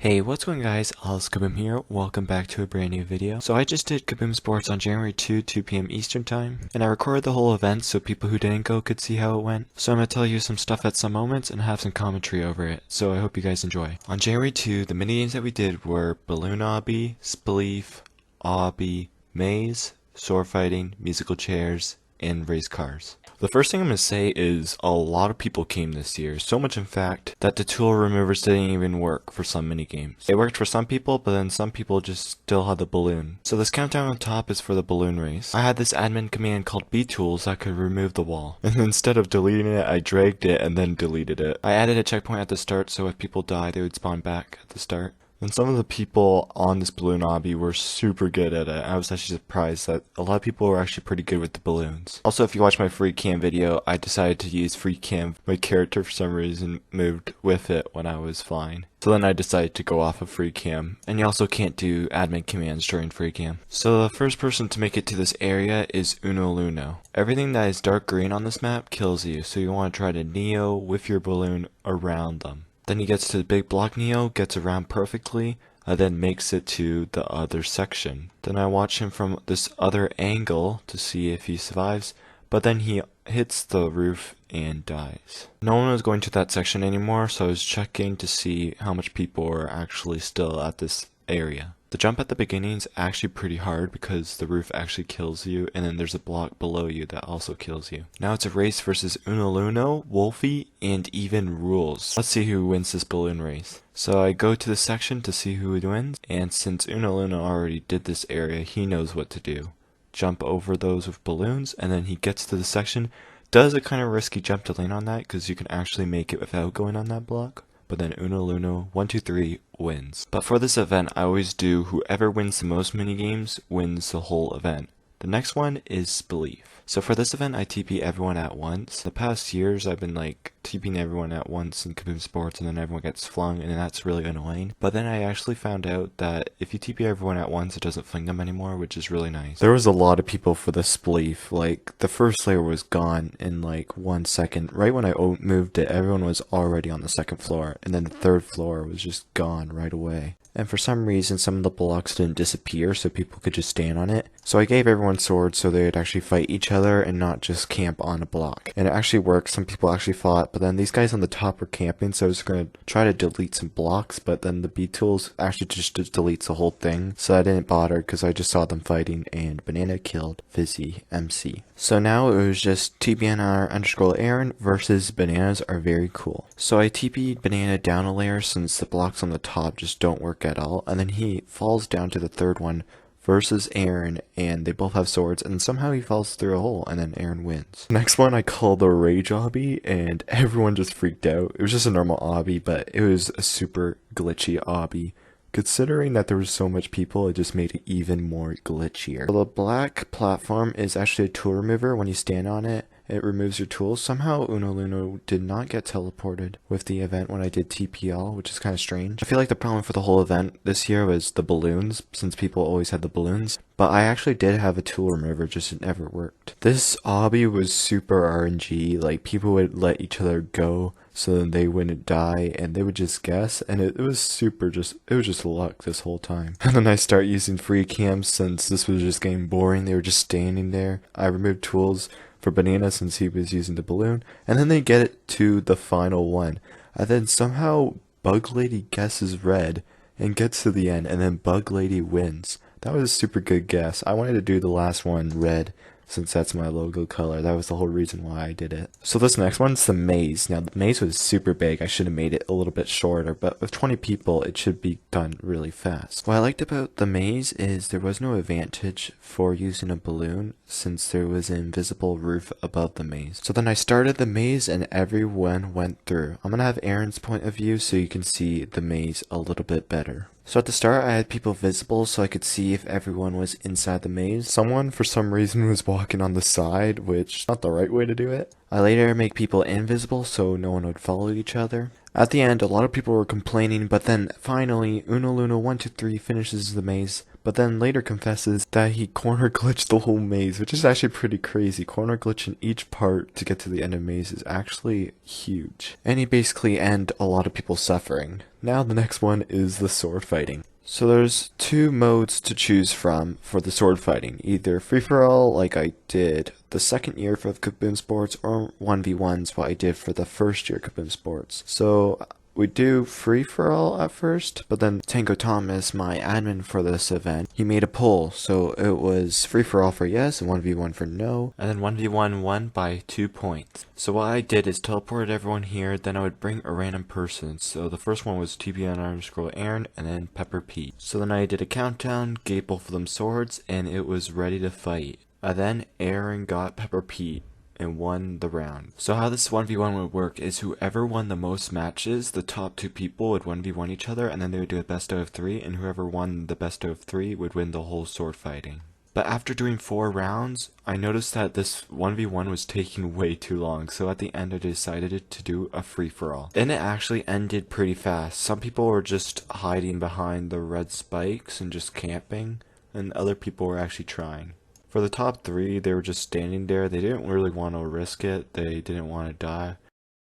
Hey, what's going on guys, AlexKaboom here, welcome back to a brand new video. So I just did Kaboom Sports on January 2 p.m. Eastern Time, and I recorded the whole event so people who didn't go could see how it went. So I'm going to tell you some stuff at some moments and have some commentary over it, so I hope you guys enjoy. On January 2, the mini games that we did were Balloon Obby, Spleef, Obby, Maze, Sword Fighting, Musical Chairs, and Race Cars. The first thing I'm going to say is a lot of people came this year, so much in fact that the tool removers didn't even work for some minigames. It worked for some people, but then some people just still had the balloon. So this countdown on top is for the balloon race. I had this admin command called btools that could remove the wall, and instead of deleting it, I dragged it and then deleted it. I added a checkpoint at the start so if people die they would spawn back at the start. And some of the people on this balloon obby were super good at it. I was actually surprised that a lot of people were actually pretty good with the balloons. Also, if you watch my free cam video, I decided to use free cam. My character for some reason moved with it when I was flying. So then I decided to go off of free cam. And you also can't do admin commands during free cam. So the first person to make it to this area is Uno Luno. Everything that is dark green on this map kills you, so you want to try to Neo with your balloon around them. Then he gets to the big block Neo, gets around perfectly, and then makes it to the other section. Then I watch him from this other angle to see if he survives, but then he hits the roof and dies. No one was going to that section anymore, so I was checking to see how much people were actually still at this area. The jump at the beginning is actually pretty hard because the roof actually kills you, and then there's a block below you that also kills you. Now it's a race versus Uno Luno, Wolfie, and even Rules. Let's see who wins this balloon race. So I go to the section to see who wins, and since Uno Luno already did this area, he knows what to do. Jump over those with balloons, and then he gets to the section, does a kind of risky jump to land on that because you can actually make it without going on that block. But then Uno Luno 1, 2, 3 wins. But for this event, I always do whoever wins the most minigames wins the whole event. The next one is Spleef. So for this event, I TP everyone at once. The past years, I've been like TPing everyone at once in Kaboom Sports, and then everyone gets flung, and that's really annoying. But then I actually found out that if you TP everyone at once, it doesn't fling them anymore, which is really nice. There was a lot of people for the Spleef. Like, the first layer was gone in like 1 second. Right when I moved it, everyone was already on the second floor, and then the third floor was just gone right away. And for some reason, some of the blocks didn't disappear, so people could just stand on it. So I gave everyone swords so they would actually fight each other and not just camp on a block. And it actually worked. Some people actually fought, but then these guys on the top were camping, so I was going to try to delete some blocks, but then the B-tools actually just deletes the whole thing. So I didn't bother because I just saw them fighting, and Banana killed Fizzy MC. So now it was just TBNR_Aaron versus Bananas are very cool. So I TP'd Banana down a layer since the blocks on the top just don't work at all, and then he falls down to the third one versus Aaron, and they both have swords, and somehow he falls through a hole, and then Aaron wins. Next one I called the Rage Obby, and everyone just freaked out. It was just a normal obby, but it was a super glitchy obby. Considering that there was so much people, it just made it even more glitchier. So the black platform is actually a tool remover. When you stand on it, it removes your tools. Somehow Uno Luno did not get teleported with the event when I did TPL, which is kind of strange. I feel like the problem for the whole event this year was the balloons, since people always had the balloons. But I actually did have a tool remover, just it never worked. This obby was super RNG, like people would let each other go so then they wouldn't die, and they would just guess, and it was super it was just luck this whole time. And then I start using free cams since this was just getting boring. They were just standing there. I removed tools for Banana since he was using the balloon, and then they get it to the final one. And then somehow Bug Lady guesses red and gets to the end, and then Bug Lady wins. That was a super good guess. I wanted to do the last one red, since that's my logo color. That was the whole reason why I did it. So this next one's the maze. Now the maze was super big. I should have made it a little bit shorter, but with 20 people it should be done really fast. What I liked about the maze is there was no advantage for using a balloon since there was an invisible roof above the maze. So then I started the maze and everyone went through. I'm gonna have Aaron's point of view so you can see the maze a little bit better. So at the start I had people visible so I could see if everyone was inside the maze. Someone for some reason was walking on the side, which is not the right way to do it. I later make people invisible so no one would follow each other. At the end, a lot of people were complaining, but then finally, Uno Luna 123 finishes the maze, but then later confesses that he corner glitched the whole maze, which is actually pretty crazy. Corner glitching each part to get to the end of the maze is actually huge. And he basically ended a lot of people suffering. Now the next one is the sword fighting. So there's two modes to choose from for the sword fighting, either free-for-all like I did the second year for Kaboom Sports, or 1v1s what I did for the first year Kaboom Sports. So we do free-for-all at first, but then Tango Thomas, my admin for this event, he made a poll, so it was free-for-all for yes and 1v1 for no, and then 1v1 won by 2 points. So what I did is teleported everyone here, then I would bring a random person. So the first one was TPN_Aaron, and then Pepper Pete. So then I did a countdown, gave both of them swords, and it was ready to fight. And then Aaron got Pepper Pete and won the round. So how this 1v1 would work is whoever won the most matches, the top two people would 1v1 each other, and then they would do a best out of 3, and whoever won the best out of 3 would win the whole sword fighting. But after doing 4 rounds, I noticed that this 1v1 was taking way too long, so at the end I decided to do a free-for-all. And it actually ended pretty fast. Some people were just hiding behind the red spikes and just camping, and other people were actually trying. For the top 3, they were just standing there. They didn't really want to risk it. They didn't want to die.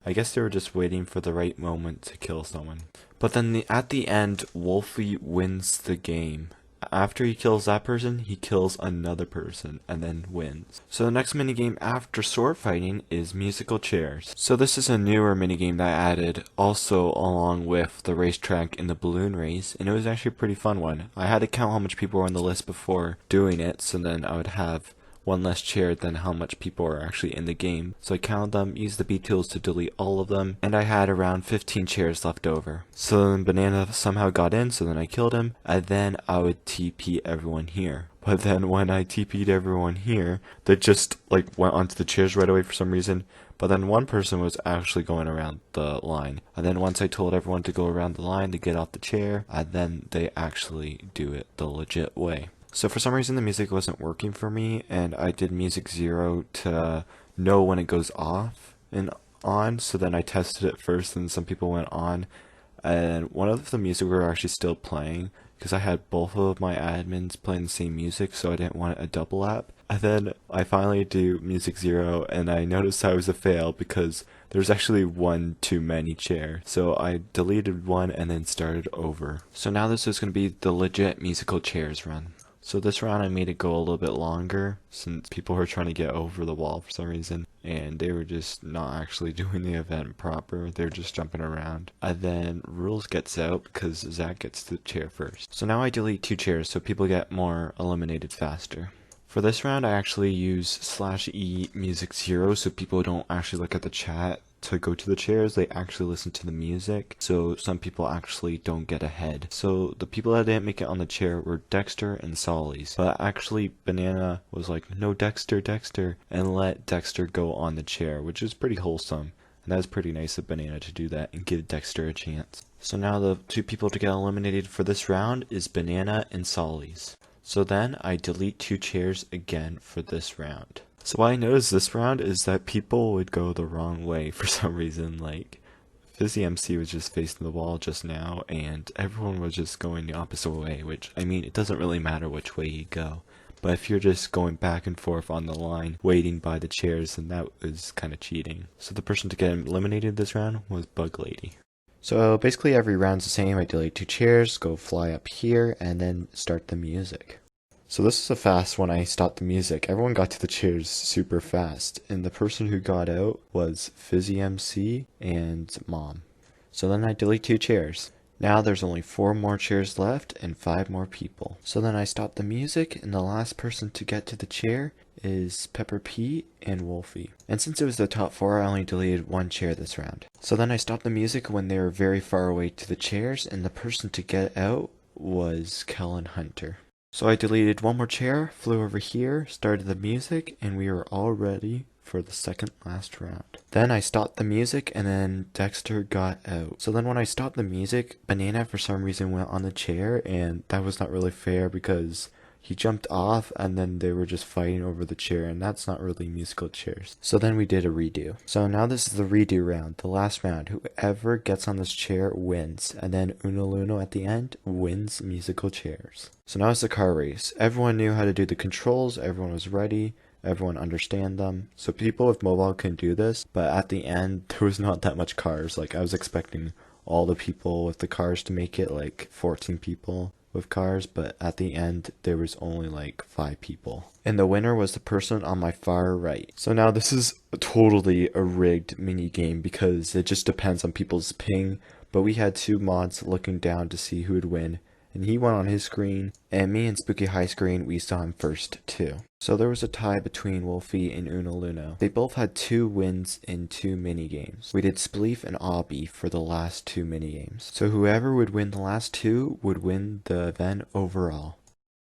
I guess they were just waiting for the right moment to kill someone. But then at the end, Wolfie wins the game. After he kills that person, he kills another person and then wins. So the next minigame after sword fighting is musical chairs. So this is a newer minigame that I added also along with the racetrack and the balloon race, and it was actually a pretty fun one. I had to count how much people were on the list before doing it, so then I would have one less chair than how much people are actually in the game. So I counted them, used the B tools to delete all of them, and I had around 15 chairs left over. So then Banana somehow got in, so then I killed him, and then I would TP everyone here. But then when I TP'd everyone here, they just like went onto the chairs right away for some reason. But then one person was actually going around the line. And then once I told everyone to go around the line to get off the chair, and then they actually do it the legit way. So for some reason the music wasn't working for me, and I did music 0 to know when it goes off and on, so then I tested it first and some people went on, and one of the music were actually still playing because I had both of my admins playing the same music, so I didn't want a double lap. And then I finally do music 0 and I noticed I was a fail because there's actually one too many chair. So I deleted one and then started over. So now this is going to be the legit musical chairs run. So this round I made it go a little bit longer since people were trying to get over the wall for some reason, and they were just not actually doing the event proper. They were just jumping around. And then Rules gets out because Zach gets the chair first. So now I delete 2 chairs so people get more eliminated faster. For this round I actually use /E music 0 so people don't actually look at the chat to go to the chairs, they actually listen to the music, so some people actually don't get ahead. So the people that didn't make it on the chair were Dexter and Solly's, but actually Banana was like, no, Dexter, and let Dexter go on the chair, which is pretty wholesome, and that was pretty nice of Banana to do that and give Dexter a chance. So now the 2 people to get eliminated for this round is Banana and Solly's. So then I delete 2 chairs again for this round. So what I noticed this round is that people would go the wrong way for some reason. Like Fizzy MC was just facing the wall just now and everyone was just going the opposite way, which, I mean, it doesn't really matter which way you go. But if you're just going back and forth on the line, waiting by the chairs, then that was kind of cheating. So the person to get eliminated this round was Bug Lady. So basically every round's the same. I delete 2 chairs, go fly up here, and then start the music. So this is a fast one. I stopped the music. Everyone got to the chairs super fast, and the person who got out was Fizzy MC and Mom. So then I delete 2 chairs. Now there's only 4 more chairs left and 5 more people. So then I stopped the music, and the last person to get to the chair is Pepper Pete and Wolfie. And since it was the top 4, I only deleted 1 chair this round. So then I stopped the music when they were very far away to the chairs, and the person to get out was Kellen Hunter. So I deleted 1 more chair, flew over here, started the music, and we were all ready for the second last round. Then I stopped the music, and then Dexter got out. So then when I stopped the music, Banana for some reason went on the chair, and that was not really fair because he jumped off and then they were just fighting over the chair, and that's not really musical chairs. So then we did a redo. So now this is the redo round, the last round. Whoever gets on this chair wins, and then Uno Luno at the end wins musical chairs. So now it's the car race. Everyone knew how to do the controls, everyone was ready, everyone understand them. So people with mobile can do this, but at the end there was not that much cars. Like I was expecting all the people with the cars to make it, like 14 people with cars, but at the end there was only like 5 people. And the winner was the person on my far right. So now this is totally a rigged mini game because it just depends on people's ping, but we had 2 mods looking down to see who would win, and he won on his screen, and me and Spooky High screen, we saw him first too. So there was a tie between Wolfie and Uno Luno. They both had 2 wins in 2 minigames. We did Spleef and Obby for the last 2 minigames. So whoever would win the last 2 would win the event overall.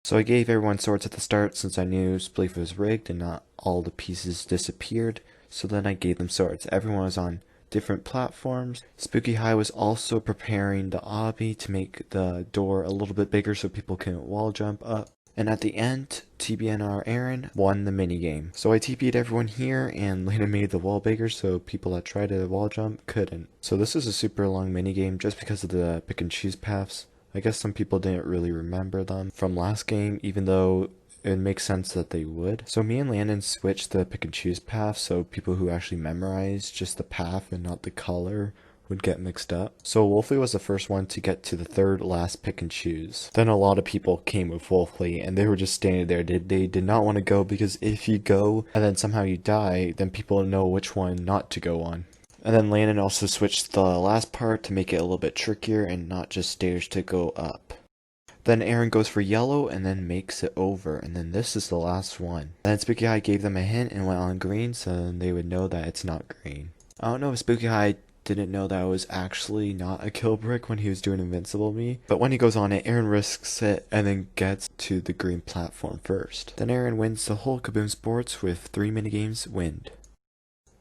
So I gave everyone swords at the start since I knew Spleef was rigged and not all the pieces disappeared. So then I gave them swords. Everyone was on different platforms. Spooky High was also preparing the obby to make the door a little bit bigger so people can wall jump up. And at the end, TBNR Aaron won the minigame. So I TP'd everyone here and later made the wall bigger so people that tried to wall jump couldn't. So this is a super long minigame just because of the pick and choose paths. I guess some people didn't really remember them from last game, even though it makes sense that they would. So me and Landon switched the pick and choose path so people who actually memorize just the path and not the color would get mixed up. So Wolfie was the first one to get to the 3rd last pick and choose. Then a lot of people came with Wolfie and they were just standing there. They did not want to go because if you go and then somehow you die, then people know which one not to go on. And then Landon also switched the last part to make it a little bit trickier and not just stairs to go up. Then Aaron goes for yellow and then makes it over, and then this is the last one. Then Spooky High gave them a hint and went on green so then they would know that it's not green. I don't know if Spooky High didn't know that it was actually not a kill brick when he was doing Invincible Me, but when he goes on it, Aaron risks it and then gets to the green platform first. Then Aaron wins the whole Kaboom Sports with 3 minigames win.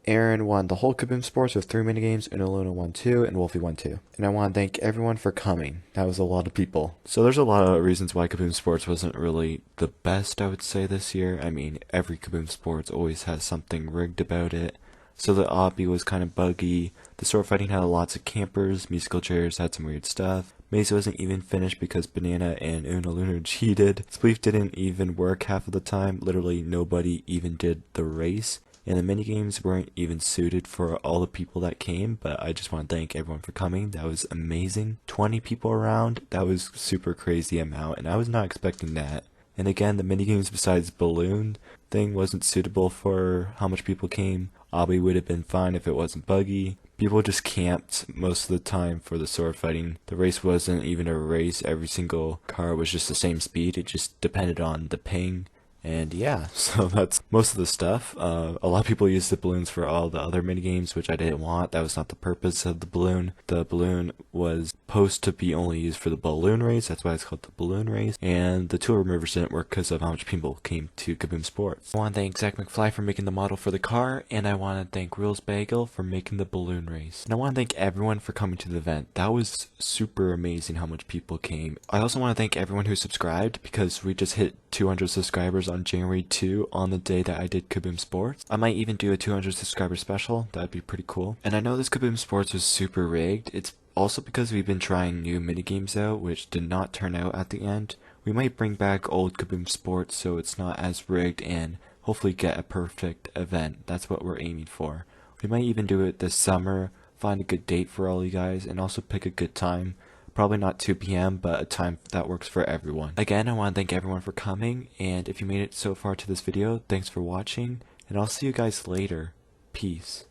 Aaron won the whole Kaboom Sports with 3 minigames, Uno Luno won 2, and Wolfie won 2. And I want to thank everyone for coming. That was a lot of people. So there's a lot of reasons why Kaboom Sports wasn't really the best, I would say, this year. I mean, every Kaboom Sports always has something rigged about it. So the obby was kind of buggy, the sword fighting had lots of campers, musical chairs had some weird stuff, Maze wasn't even finished because Banana and Uno Luno cheated, Spleef didn't even work half of the time, literally nobody even did the race. And the minigames weren't even suited for all the people that came, but I just want to thank everyone for coming. That was amazing. 20 people around, that was super crazy amount, and I was not expecting that. And again, the minigames besides balloon thing wasn't suitable for how much people came. Obby would have been fine if it wasn't buggy. People just camped most of the time for the sword fighting. The race wasn't even a race. Every single car was just the same speed. It just depended on the ping. And yeah, so that's most of the stuff. A lot of people use the balloons for all the other minigames, which I didn't want. That was not the purpose of the balloon. The balloon was supposed to be only used for the balloon race. That's why it's called the balloon race. And the tool removers didn't work because of how much people came to Kaboom Sports. I want to thank Zach McFly for making the model for the car, and I want to thank Rules Bagel for making the balloon race. And I want to thank everyone for coming to the event. That was super amazing how much people came. I also want to thank everyone who subscribed because we just hit 200 subscribers on January 2 on the day that I did Kaboom Sports. I might even do a 200 subscriber special. That'd be pretty cool. And I know this Kaboom Sports was super rigged. It's also because we've been trying new minigames out, which did not turn out at the end. We might bring back old Kaboom Sports so it's not as rigged and hopefully get a perfect event. That's what we're aiming for. We might even do it this summer, find a good date for all you guys, and also pick a good time. Probably not 2 p.m., but a time that works for everyone. Again, I want to thank everyone for coming, and if you made it so far to this video, thanks for watching, and I'll see you guys later. Peace.